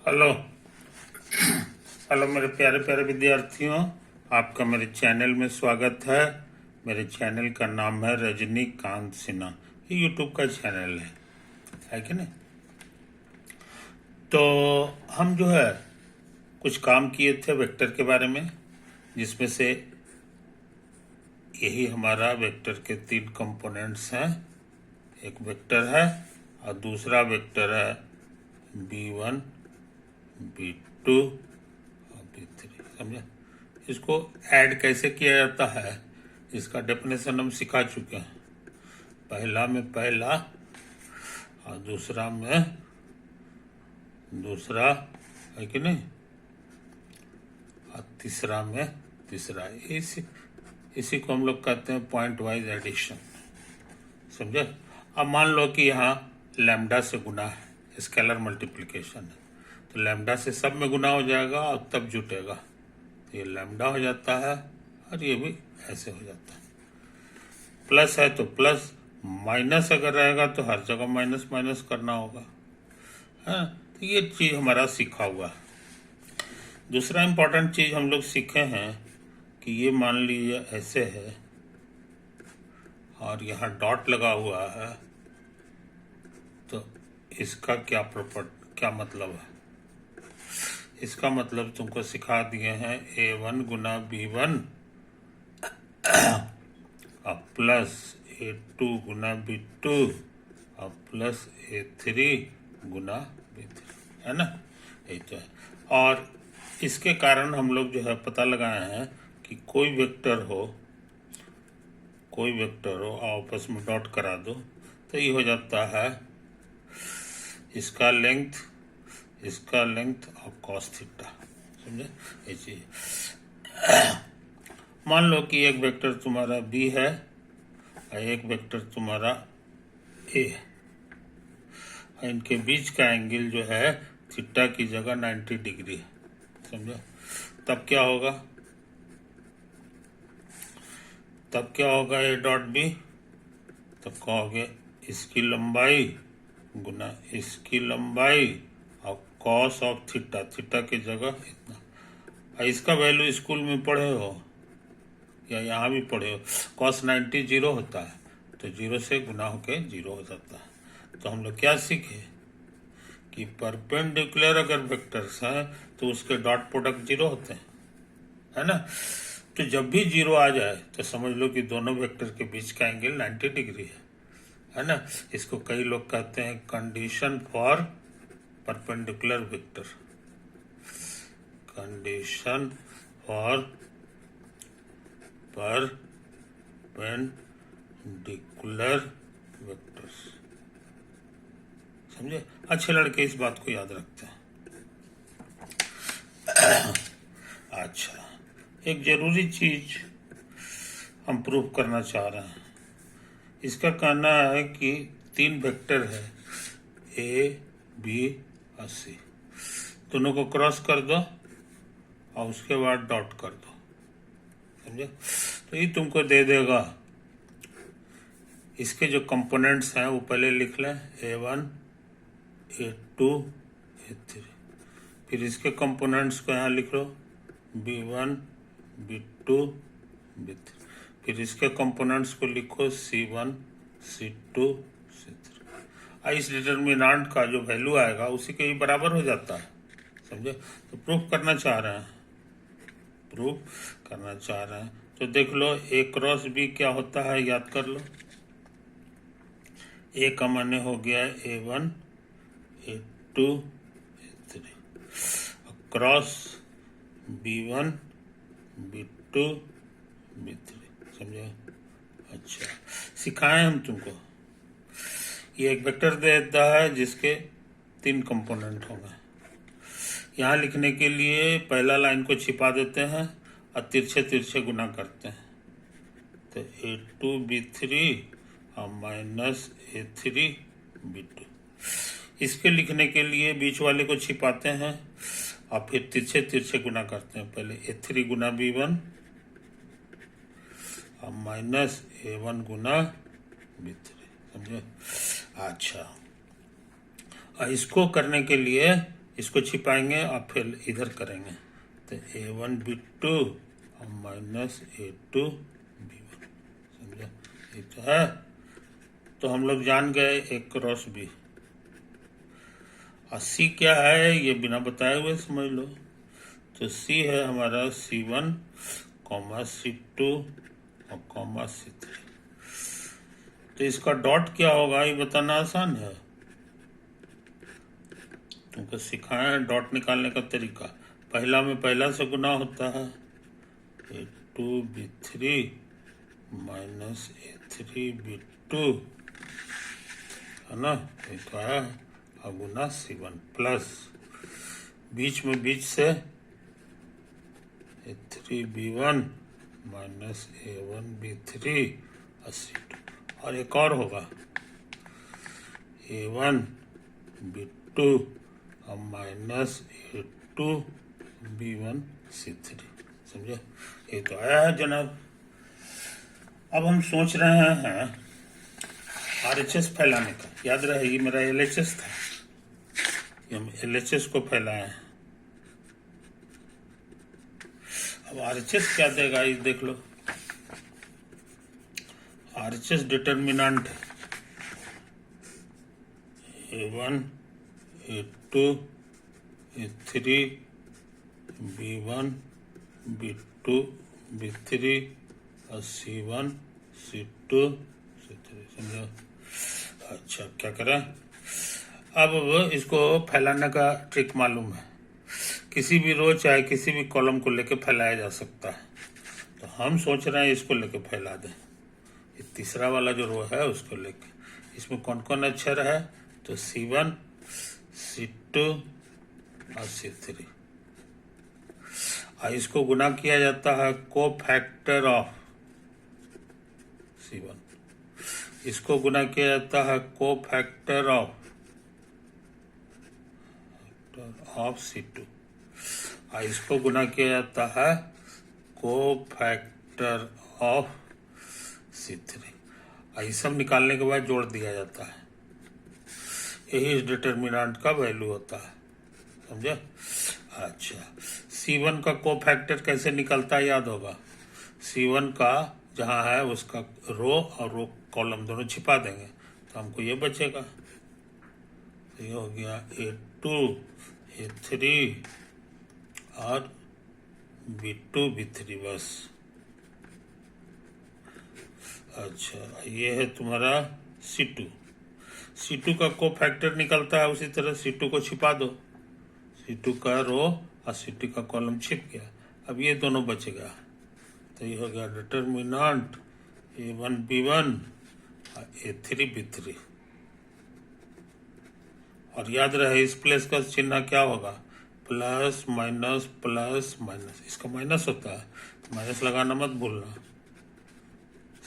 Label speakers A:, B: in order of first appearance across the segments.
A: Hello hello मेरे प्यारे प्यारे विद्यार्थियों, आपका मेरे चैनल में स्वागत है। मेरे चैनल का नाम है रजनीकांत सिन्हा। ये यूट्यूब का चैनल है कि नहीं? तो हम जो है कुछ काम किए थे वेक्टर के बारे में, जिसमें से यही हमारा वेक्टर के 3 कंपोनेंट्स हैं। एक वेक्टर है और दूसरा वेक्टर है b1 b2 और b3। समझे? इसको ऐड कैसे किया जाता है इसका डेफिनेशन हम सिखा चुके हैं। पहला में पहला और दूसरा में दूसरा, है कि नहीं? और तीसरा में तीसरा। इसी को हम लोग कहते हैं पॉइंट वाइज एडिशन। समझे? अब मान लो कि यहाँ लैम्डा से गुना है, स्केलर मल्टीप्लिकेशन है, तो लैम्डा से सब में गुना हो जाएगा और तब जुटेगा। तो ये लैम्डा हो जाता है और ये भी ऐसे हो जाता है। प्लस है तो प्लस, माइनस अगर रहेगा तो हर जगह माइनस माइनस करना होगा। हाँ, तो ये चीज हमारा सीखा हुआ है। दूसरा इंपॉर्टेंट चीज हम लोग सीखे हैं कि ये मान लीजिए ऐसे है और यहाँ डॉट लगा हुआ है, तो इसका क्या मतलब है? इसका मतलब तुमको सिखा दिए हैं a1 गुना b1 और प्लस a2 गुना b2 और प्लस a3 गुना b3, है ना? यही तो है। और इसके कारण हम लोग जो है पता लगाए हैं कि कोई वेक्टर हो आपस में डॉट करा दो तो ये हो जाता है इसका लेंथ और कॉस थीटा। समझे? ये चीज मान लो कि एक वेक्टर तुम्हारा b है और एक वेक्टर तुम्हारा a है, इनके बीच का एंगल जो है थीटा की जगह 90 डिग्री है। समझे? तब क्या होगा a डॉट b? तब कहोगे इसकी लंबाई गुना इसकी लंबाई और कॉस ऑफ थीटा की जगह इतना। और इसका वैल्यू स्कूल में पढ़े हो या यहाँ भी पढ़े हो, कॉस 90 जीरो होता है, तो जीरो से गुना होके जीरो हो जाता है। तो हम लोग क्या सीखे कि परपेंडिकुलर अगर वेक्टर्स हैं तो उसके डॉट प्रोडक्ट जीरो होते हैं, है ना? तो जब भी जीरो आ जाए तो समझ लो कि दोनों वेक्टर के बीच का एंगल 90 डिग्री है ना? इसको कई लोग कहते हैं condition for perpendicular vector, condition for perpendicular vectors. समझे? अच्छे लड़के इस बात को याद रखते हैं। अच्छा, एक जरूरी चीज हम प्रूव करना चाह रहे हैं। इसका कहना है कि 3 वेक्टर है a, b और c, दोनों को क्रॉस कर दो और उसके बाद डॉट कर दो। समझे? तो ये तुमको दे देगा, इसके जो कंपोनेंट्स हैं वो पहले लिख लें, a1 a2 a3, फिर इसके कंपोनेंट्स को यहाँ लिख लो b1 b2 b3, फिर इसके कंपोनेंट्स को लिखो c1 c2 c3। इस डिटर्मिनेंट का जो वैल्यू आएगा उसी के ही बराबर हो जाता है। समझे? तो प्रूफ करना चाह रहे हैं, तो देख लो a क्रॉस b क्या होता है, याद कर लो। a का माने हो गया a1 a2 a3 cross b1 b2 b3। समझे? अच्छा, सिखाएं हम तुमको। ये एक वेक्टर देता है जिसके 3 कंपोनेंट होंगे। यहाँ लिखने के लिए पहला लाइन को छिपा देते हैं और तिरछे गुना करते हैं, तो a2 b3 और माइनस a3 b2। इसके लिखने के लिए बीच वाले को छिपाते हैं और फिर तिरछे गुना करते हैं। पहले a3 गुना b1 और माइनस a1 गुना b3। समझे? अच्छा, इसको करने के लिए इसको छिपाएंगे और फिर इधर करेंगे, तो A1 B2 और माइनस A2 B1, समझा? ये तो है। तो हम लोग जान गए A क्रॉस B। और C क्या है ये बिना बताए हुए समझ लो। तो C है हमारा C1 कॉमा C2 और कॉमा C3। तो इसका डॉट क्या होगा ये बताना आसान है, तुमको सिखाया है डॉट निकालने का तरीका। पहला में पहला से गुना होता है, A2B3 माइनस A3B2, है ना? ये तो है, और गुना C1 प्लस बीच में बीच से A3B1 माइनस A1B3 और C2। और एक और होगा A1B2 और माइनस A2B1 C3, समझे? ये तो आया है जनाब। अब हम सोच रहे हैं RHS फैलाने का। याद रहे ये मेरा LHS था, ये हम LHS को फैलाए हैं। अब RHS क्या देगा ये देख लो। RHS डिटर्मिनेंट है A1 A2 A3 B1 B2 B3 और C1 C2 C3, समझो? अच्छा क्या करें अब इसको फैलाने का ट्रिक मालूम है। किसी भी रो चाहे किसी भी कॉलम को लेके फैलाया जा सकता है। तो हम सोच रहे हैं इसको लेके फैला दें। ये तीसरा वाला जो रो है उसको लेके, इसमें कौन कौन अक्षर है, तो C1 C2 और C3। और इसको गुना किया जाता है को फैक्टर ऑफ C1, इसको गुना किया जाता है को फैक्टर ऑफ C2, और इसको गुना किया जाता है को फैक्टर ऑफ C3। और ये सब निकालने के बाद जोड़ दिया जाता है। यही इस डिटर्मिनेंट का वैल्यू होता है, समझे? अच्छा, C1 का को फैक्टर कैसे निकलता है याद होगा। C1 का जहाँ है उसका रो और रो कॉलम दोनों छिपा देंगे तो हमको ये बचेगा। तो ये हो गया A2 A3 और B2 B3 बस। अच्छा ये है तुम्हारा C2 का को फैक्टर निकलता है, उसी तरह C2 को छिपा दो। C2 का रो और C2 का कॉलम छिप गया, अब ये दोनों बचेगा। तो ये हो गया डिटर्मिनेंट A1 B1 और A3 B3। और याद रहे इस प्लस का चिन्ह क्या होगा, प्लस माइनस प्लस माइनस, इसका माइनस होता है तो माइनस लगाना मत भूलना।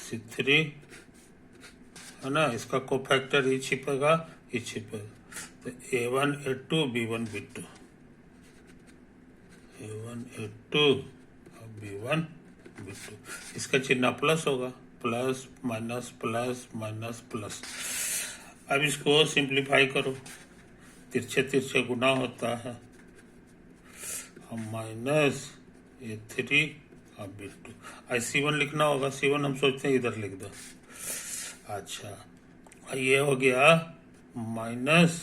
A: C3 है ना, इसका को फैक्टर ही छिपेगा, ये छिपेगा। तो A1 A2 B1 B2, A1 A2 और B1 B2, इसका चिन्ह प्लस होगा, plus minus plus minus plus. अब इसको सिंप्लीफाई करो, तिरछे तिरछे गुना होता है, और माइनस A3 और B2। C1 लिखना होगा, C1 हम सोचते हैं इधर लिख दो। अच्छा ये हो गया माइनस,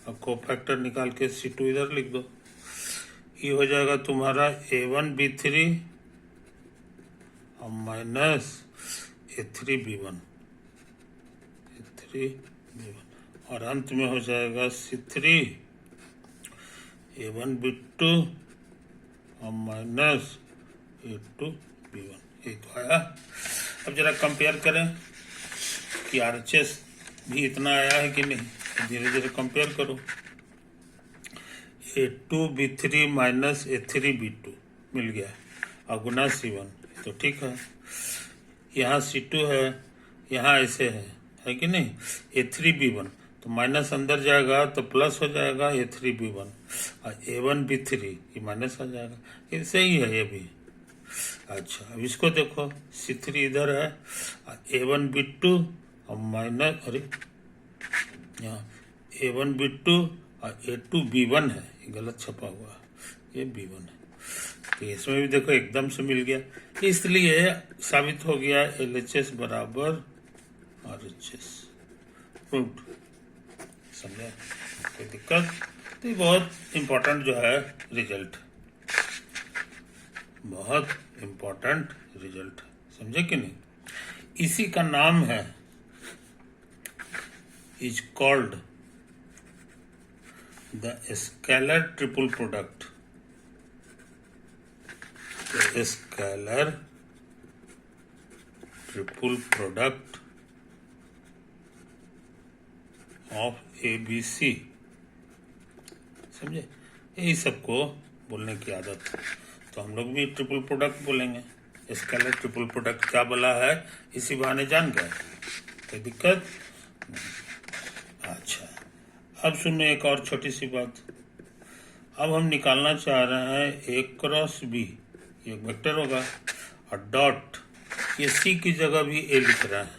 A: और को फैक्टर निकाल के C2 इधर लिख दो। ये हो जाएगा तुम्हारा A1 B3 और माइनस A3 B1 और अंत में हो जाएगा C3 A1 B2 और माइनस A2 B1। ये तो आया। अब जरा कंपेयर करें कि RHS भी इतना आया है कि नहीं। धीरे धीरे कंपेयर करो। A2 B3 minus A3 B2 मिल गया और गुना C1, तो ठीक है। यहाँ C2 है, यहाँ ऐसे है कि नहीं। A3 B1 तो माइनस अंदर जाएगा तो प्लस हो जाएगा A3 B1, और A1 B3 ये माइनस आ जाएगा, ये सही है ये भी। अच्छा अब इसको देखो, C3 इधर है, A1 B2 और माइनस, अरे यहाँ A1 B2 और A2B1 है, ये गलत छपा हुआ, ये B1 है। तो इसमें भी देखो एकदम से मिल गया, इसलिए साबित हो गया LHS बराबर RHS। प्रूव्ड। समझे? कोई दिक्कत? तो ये बहुत इम्पोर्टेंट जो है रिजल्ट, बहुत इम्पोर्टेंट रिजल्ट, समझे कि नहीं? इसी का नाम है, is called the scalar triple product. The scalar triple product of ABC। समझे? यही सबको बोलने की आदत है, तो हम लोग भी ट्रिपल प्रोडक्ट बोलेंगे। स्केलर ट्रिपल प्रोडक्ट क्या बोला है, इसी बहाने जान गए, कोई दिक्कत? अच्छा, अब सुनो एक और छोटी सी बात। अब हम निकालना चाह रहे हैं A क्रॉस B, ये वेक्टर होगा, और डॉट, ये C की जगह भी A लिख रहा है,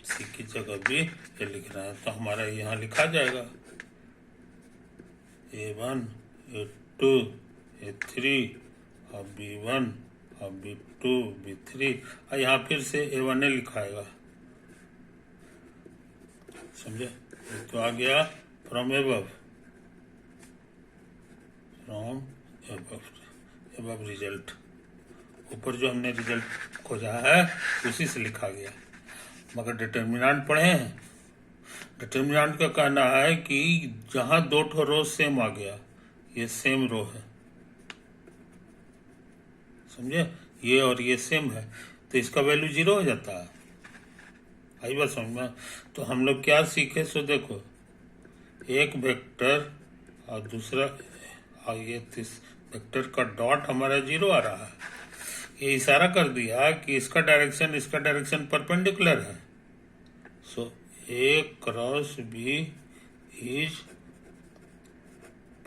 A: C की जगह भी A लिख रहा है, तो हमारा यहाँ लिखा जाएगा A1 A2 A3 और B1 और B2 B3, और यहाँ फिर से A1A लिखाएगा। समझे? तो आ गया फ्रॉम एबव, एबव रिजल्ट। ऊपर जो हमने रिजल्ट खोजा है उसी से लिखा गया, मगर डिटर्मिनेंट पढ़े हैं। डिटर्मिनेंट का कहना है कि जहां दो ठो रो सेम आ गया, ये सेम रो है, समझे? ये और ये सेम है, तो इसका वैल्यू 0 हो जाता है। आई बात समझ में? तो हम लोग क्या सीखे, सो देखो, एक वेक्टर और दूसरा, और ये वेक्टर का डॉट हमारा 0 आ रहा है, ये इशारा कर दिया कि इसका डायरेक्शन परपेंडिकुलर है। So A cross B is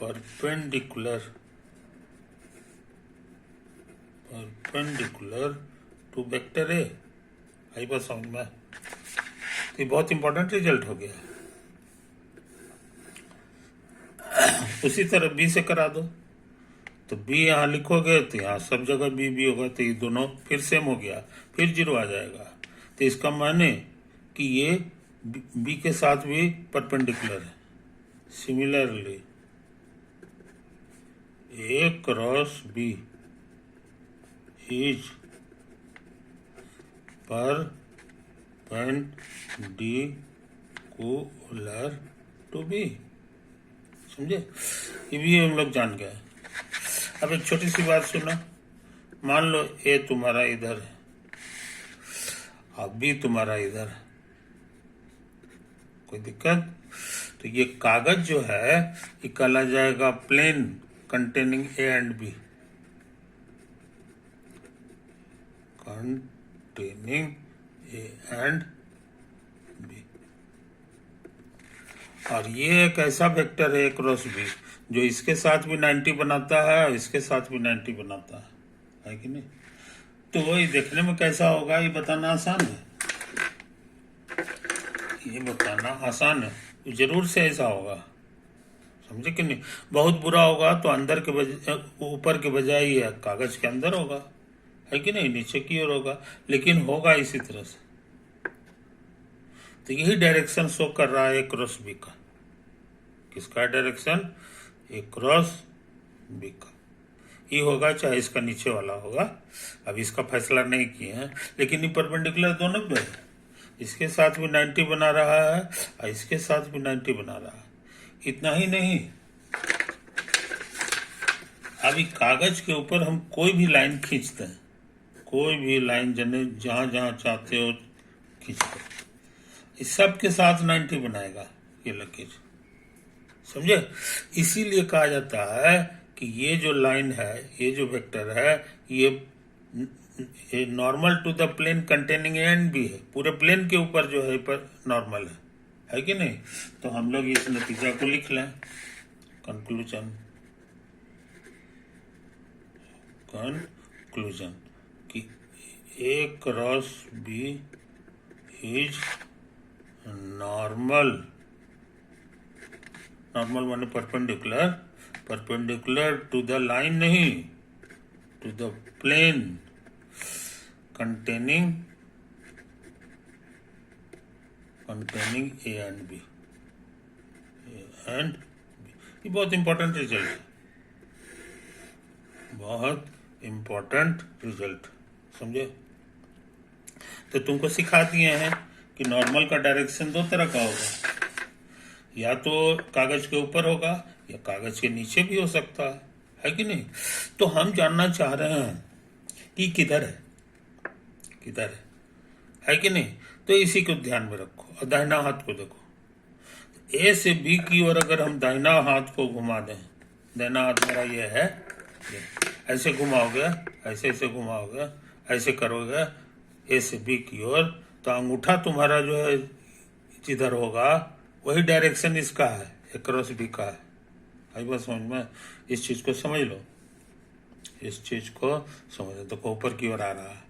A: perpendicular to vector A। आई बात समझ में? तो ये बहुत इंपॉर्टेंट रिजल्ट हो गया। उसी तरह B से करा दो, तो B यहाँ लिखोगे तो यहाँ सब जगह B होगा, तो ये दोनों फिर सेम हो गया, फिर 0 आ जाएगा। तो इसका माने कि ये B के साथ भी परपेंडिकुलर है। Similarly A cross B is perpendicular to B। समझे? ये भी हम लोग जान गए। अब एक छोटी सी बात सुनो, मान लो A तुम्हारा इधर है और B तुम्हारा इधर है, कोई दिक्कत? तो ये कागज जो है ये कहला जाएगा plane containing A and B, containing A and B। और ये एक ऐसा वेक्टर है A क्रॉस B जो इसके साथ भी 90 बनाता है और इसके साथ भी 90 बनाता है कि नहीं? तो ये देखने में कैसा होगा ये बताना आसान है, ये बताना आसान है, जरूर से ऐसा होगा, समझे कि नहीं? बहुत बुरा होगा तो अंदर के बजाय, ऊपर के बजाय ये कागज के अंदर होगा, है कि नहीं? नीचे की ओर होगा, लेकिन होगा इसी तरह से। तो यही डायरेक्शन शो कर रहा है A क्रॉस B का। किसका डायरेक्शन? A क्रॉस B का। ये होगा चाहे इसका नीचे वाला होगा, अब इसका फैसला नहीं किए हैं, लेकिन ये परपेंडिकुलर दोनों पे है। इसके साथ भी 90 बना रहा है और इसके साथ भी 90 बना रहा है। इतना ही नहीं, अभी कागज के ऊपर हम कोई भी लाइन खींचते हैं, कोई भी लाइन जहां जहां चाहते हो खींचते, इस सब के साथ 90 बनाएगा ये लकीर, समझे? इसीलिए कहा जाता है कि ये जो लाइन है, ये जो वेक्टर है, ये normal to the plane containing A and B है, पूरे प्लेन के ऊपर जो है पर नॉर्मल है कि नहीं? तो हम लोग इस नतीजा को लिख लें, कंक्लूजन कि A cross B is normal normal माने perpendicular, perpendicular to the line नहीं, to the plane containing A and B, ये बहुत इंपॉर्टेंट रिजल्ट है, बहुत इंपॉर्टेंट रिजल्ट, समझे। तो तुमको सिखा दिए हैं कि नॉर्मल का डायरेक्शन दो तरह का होगा, या तो कागज के ऊपर होगा या कागज के नीचे भी हो सकता है कि नहीं। तो हम जानना चाह रहे हैं कि किधर है, किधर है कि नहीं। तो इसी को ध्यान में रखो और दाहिना हाथ को देखो। ए से बी की ओर अगर हम दाहिना हाथ को घुमा दें, दाहिना हाथ मेरा ये है, ऐसे घुमाओगे, ऐसे ऐसे घुमाओगे, ऐसे करोगे ए से बी की ओर, तो अंगूठा तुम्हारा जो है जिधर होगा वही डायरेक्शन इसका है, क्रॉस बी का है। आई बात समझ में, इस चीज को समझ लो, इस चीज को समझ लो। तो ऊपर की ओर आ रहा है,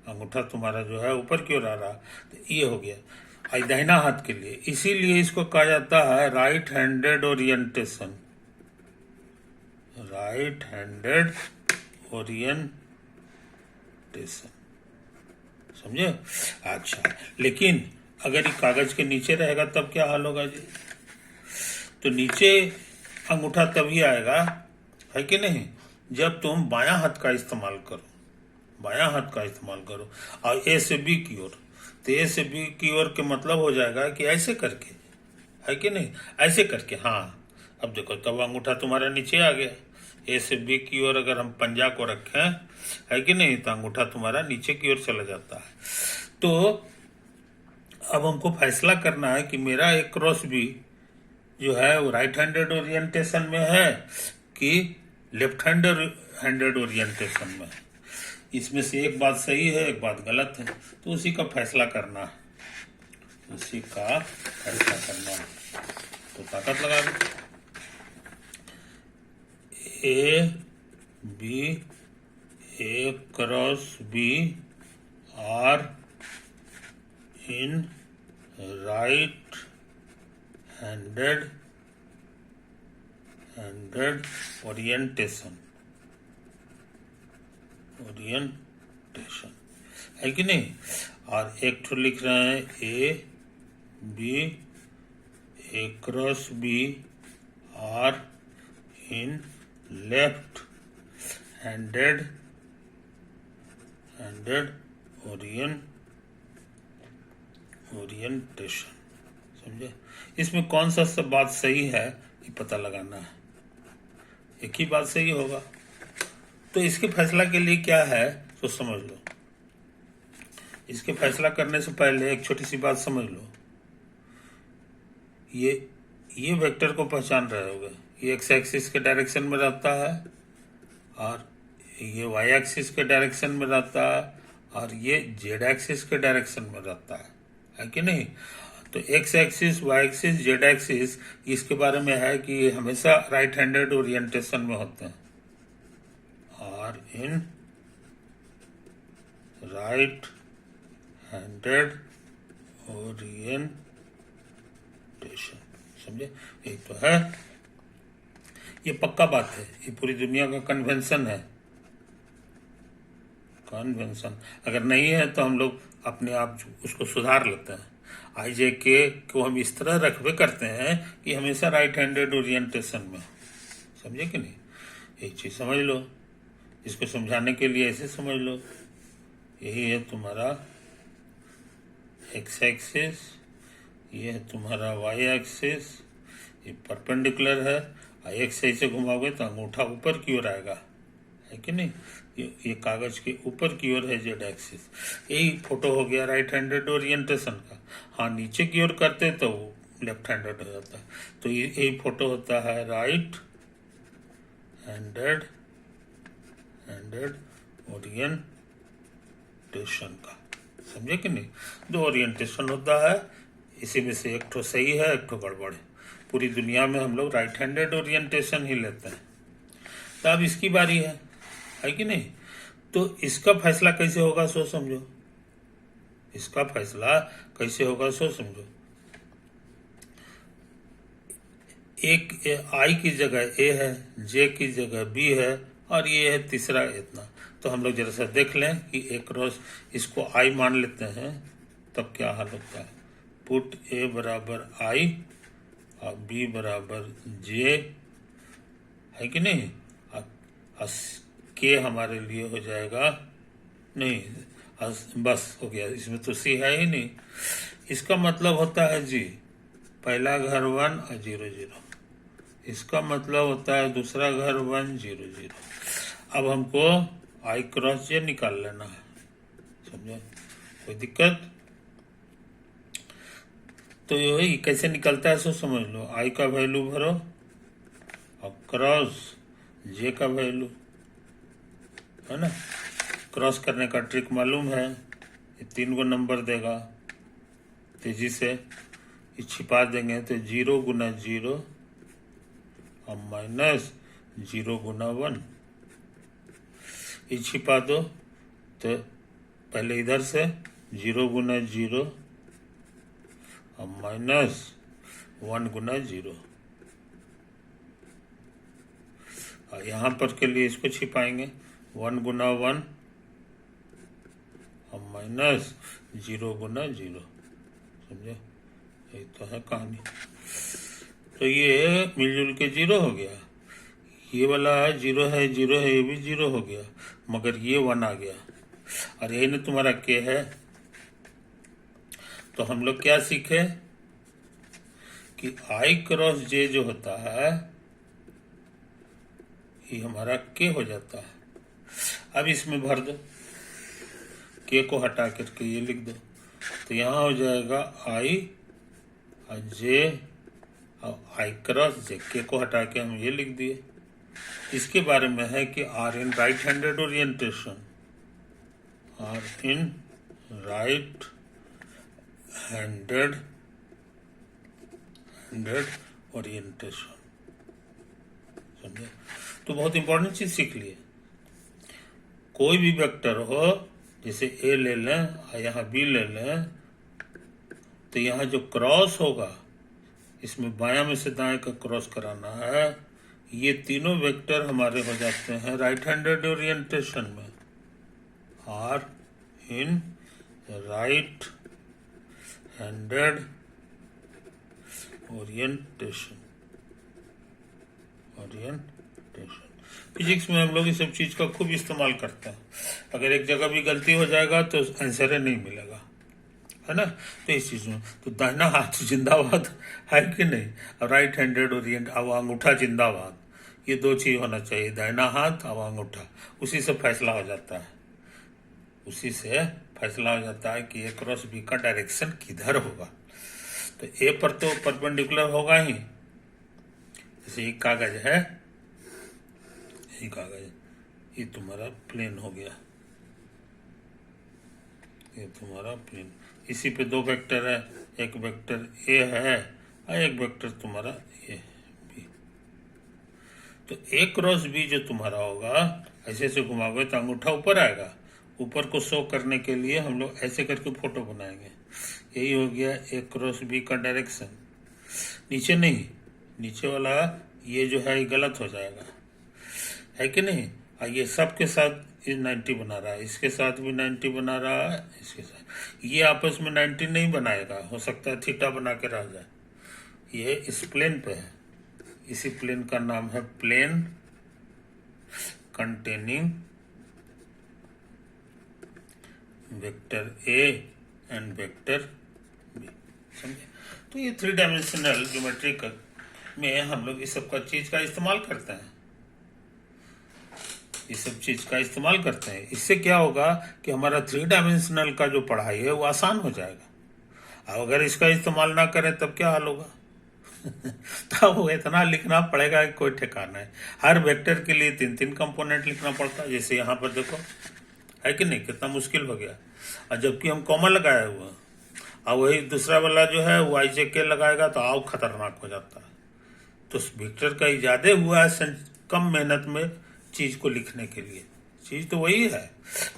A: अंगूठा तुम्हारा जो है ऊपर की ओर आ रहा, तो ये हो गया आई दाहिना हाथ के लिए। इसीलिए इसको कहा जाता है right handed orientation, right handed orientation, समझे। अच्छा, लेकिन अगर ये कागज के नीचे रहेगा तब क्या हाल होगा जी। तो नीचे अंगूठा तभी आएगा, है कि नहीं, जब तुम बायां हाथ का इस्तेमाल करो, बायां हाथ का इस्तेमाल करो और ए से बी की ओर। तो ए से बी की ओर के मतलब हो जाएगा कि ऐसे करके, है कि नहीं, ऐसे करके। हाँ, अब देखो तब अंगूठा तुम्हारा नीचे आ गया। ए से बी की ओर अगर हम पंजा को रखें, है कि नहीं, तो अंगूठा तुम्हारा नीचे की ओर चला जाता है। तो अब हमको फैसला करना है कि मेरा एक क्रॉस बी जो है वो राइट हैंडेड ओरिएंटेशन में है कि लेफ्ट हैंडेड ओरिएंटेशन में। इसमें से एक बात सही है, एक बात गलत है, तो उसी का फैसला करना है, उसी का फैसला करना है। तो ताकत लगा दो, A B, A cross B are in right handed orientation, orientation, है कि नहीं। और एक तो लिख रहे हैं A B, A cross B are in left handed orientation, समझे। इसमें कौन सा सब बात सही है ये पता लगाना है, एक ही बात सही होगा। तो इसके फैसला के लिए क्या है तो समझ लो। इसके फैसला करने से पहले एक छोटी सी बात समझ लो। ये वेक्टर को पहचान रहे होगे, ये एक्स एक्सिस के डायरेक्शन में रहता है और ये वाई एक्सिस के डायरेक्शन में रहता है और ये जेड एक्सिस के डायरेक्शन में रहता है कि नहीं। तो X axis, Y axis, Z axis, इसके बारे में है कि ये हमेशा राइट हैंडेड ओरिएंटेशन में होते हैं, और इन राइट हैंडेड ओरिएंटेशन, समझे। एक तो है, ये पक्का बात है, ये पूरी दुनिया का कन्वेंशन है, कन्वेंशन। अगर नहीं है तो हम लोग अपने आप उसको सुधार लेते हैं। आईजे के को हम इस तरह रखवे करते हैं कि हमेशा राइट हैंडेड ओरिएंटेशन में, समझे कि नहीं। एक चीज समझ लो, इसको समझाने के लिए ऐसे समझ लो, यही है तुम्हारा एक्स एक्सिस, ये है तुम्हारा वाई एक्सिस, ये परपेंडिकुलर है, एक्स ऐसे घुमाओगे तो अंगूठा ऊपर की ओर आएगा, है कि नहीं। ये कागज के ऊपर की ओर है जेड एक्सिस। यही फोटो हो गया राइट हैंडेड ओरिएंटेशन का। हाँ, नीचे की ओर करते तो वो लेफ्ट हैंडेड हो जाता है। तो यही फोटो होता है राइट हैंडेड ओरिएंटेशन का, समझे कि नहीं। दो ओरिएंटेशन होता है, इसी में से एक तो सही है, एक तो गड़बड़ है। पूरी दुनिया में हम लोग राइट हैंडेड ओरिएंटेशन ही लेते हैं। तो अब इसकी बारी है कि नहीं। तो इसका फैसला कैसे होगा सो समझो, इसका फैसला कैसे होगा सो समझो। एक आई की जगह ए है, जे की जगह बी है, और ये है तीसरा इतना। तो हम लोग जरा सा देख लें कि ए क्रॉस, इसको आई मान लेते हैं, तब क्या हाल होता है। पुट ए बराबर आई और बी बराबर जे, है कि नहीं। के हमारे लिए हो जाएगा नहीं, बस हो गया, इसमें तो सी है ही नहीं। इसका मतलब होता है जी, पहला घर 1 और 0 0। इसका मतलब होता है दूसरा घर 1 0 0। अब हमको आई क्रॉस जे निकाल लेना है, समझे, कोई दिक्कत। तो ये कैसे निकलता है सो समझ लो। आई का वैल्यू भरो और क्रॉस जे का वैल्यू, है ना। क्रॉस करने का ट्रिक मालूम है, ये 3 गो नंबर देगा, तेजी से ये छिपा देंगे तो 0 गुना 0 और माइनस 0 गुना 1, ये छिपा दो। तो पहले इधर से 0 गुना 0 और माइनस 1 गुना 0, और यहाँ पर के लिए इसको छिपाएंगे 1 गुना 1 और माइनस 0 गुना 0, समझे, यही तो है कहानी। तो ये मिलजुल के 0 हो गया, ये वाला 0 है 0 है, ये भी 0 हो गया, मगर ये 1 आ गया, और यही ना तुम्हारा के है। तो हम लोग क्या सीखे कि आई क्रॉस जे जो होता है ये हमारा के हो जाता है। अब इसमें भर दो, के को हटा करके ये लिख दो, तो यहाँ हो जाएगा आई और जे और आई क्रॉस जे। के को हटा के हम ये लिख दिए। इसके बारे में है कि are in right handed orientation, are in right handed orientation, समझे। तो बहुत इंपॉर्टेंट चीज सीख लिए। कोई भी वेक्टर हो, जैसे ए ले लें और यहाँ बी ले लें, तो यहाँ जो क्रॉस होगा इसमें बायां में से दाएं का क्रॉस कराना है। ये तीनों वेक्टर हमारे हो जाते हैं राइट हैंडेड ओरिएंटेशन में, are in right handed orientation. Physics में हम लोग इस सब चीज का खूब इस्तेमाल करते हैं। अगर एक जगह भी गलती हो जाएगा तो आंसर नहीं मिलेगा, है ना। तो इस चीज में तो दाहिना हाथ जिंदाबाद, है कि नहीं, राइट हैंडेड ओरिएंट, अब अंगूठा जिंदाबाद, ये 2 चीज होना चाहिए, दाहिना हाथ और अंगूठा। उसी से फैसला हो जाता है, उसी से फैसला हो जाता है कि ए क्रॉस बी का डायरेक्शन किधर होगा। तो ए पर तो परपेंडिकुलर होगा ही, जैसे एक कागज है, ये कागज, ये तुम्हारा प्लेन हो गया, ये तुम्हारा प्लेन। इसी पे 2 वेक्टर है, एक वेक्टर ए है और एक वेक्टर तुम्हारा ए बी। तो ए क्रॉस बी जो तुम्हारा होगा, ऐसे ऐसे घुमाओगे तो अंगूठा ऊपर आएगा। ऊपर को शो करने के लिए हम लोग ऐसे करके फोटो बनाएंगे। यही हो गया ए क्रॉस बी का डायरेक्शन। नीचे नहीं, नीचे वाला ये जो है ये गलत हो जाएगा, है कि नहीं। और ये सब के साथ ये 90 बना रहा है, इसके साथ भी 90 बना रहा है, इसके साथ ये आपस में 90 नहीं बनाएगा, हो सकता है थीटा बना के रह जाए। ये इस प्लेन पे है, इसी प्लेन का नाम है plane containing vector A and vector B, समझे। तो ये 3 डायमेंशनल ज्योमेट्री में हम लोग इस सब का चीज का इस्तेमाल करते हैं, इस सब चीज का इस्तेमाल करते हैं। इससे क्या होगा कि हमारा 3 डायमेंशनल का जो पढ़ाई है वो आसान हो जाएगा। अब अगर इसका इस्तेमाल ना करें तब क्या हाल होगा तब वो इतना लिखना पड़ेगा कि कोई ठिकाना है। हर वेक्टर के लिए 3-3 कंपोनेंट लिखना पड़ता है, जैसे यहाँ पर देखो, है कि नहीं, कितना मुश्किल हो गया। और जबकि हम कॉमा लगाए हुआ है, और वही दूसरा वाला जो है वो आई जे के लगाएगा तो आओ खतरनाक हो जाता है। तो वेक्टर का इजादे हुआ है कम मेहनत में चीज को लिखने के लिए। चीज तो वही है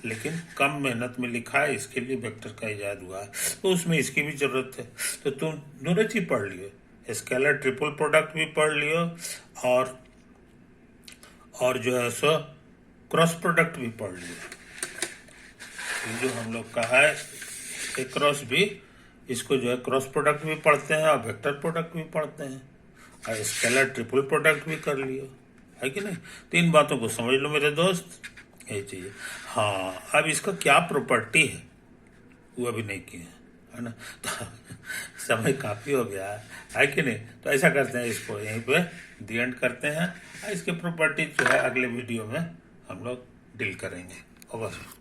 A: लेकिन कम मेहनत में लिखा है, इसके लिए वेक्टर का इजाद हुआ है। तो उसमें इसकी भी जरूरत है। तो तुम दोनों चीज पढ़ लियो, स्केलर ट्रिपल प्रोडक्ट भी पढ़ लियो और जो है सो क्रॉस प्रोडक्ट भी पढ़ लियो। ये जो हम लोग का है क्रॉस भी, इसको जो है क्रॉस प्रोडक्ट भी पढ़ते हैं और वेक्टर प्रोडक्ट भी पढ़ते हैं और स्केलर ट्रिपल प्रोडक्ट भी कर लियो, है कि नहीं। तो इन बातों को समझ लो मेरे दोस्त, यही चाहिए। हाँ, अब इसका क्या प्रॉपर्टी है वो अभी नहीं किया है ना, तो समय काफ़ी हो गया है कि नहीं। तो ऐसा करते हैं, इसको यहीं पे दी एंड करते हैं। इसके प्रॉपर्टी जो है अगले वीडियो में हम लोग डील करेंगे। ओवर।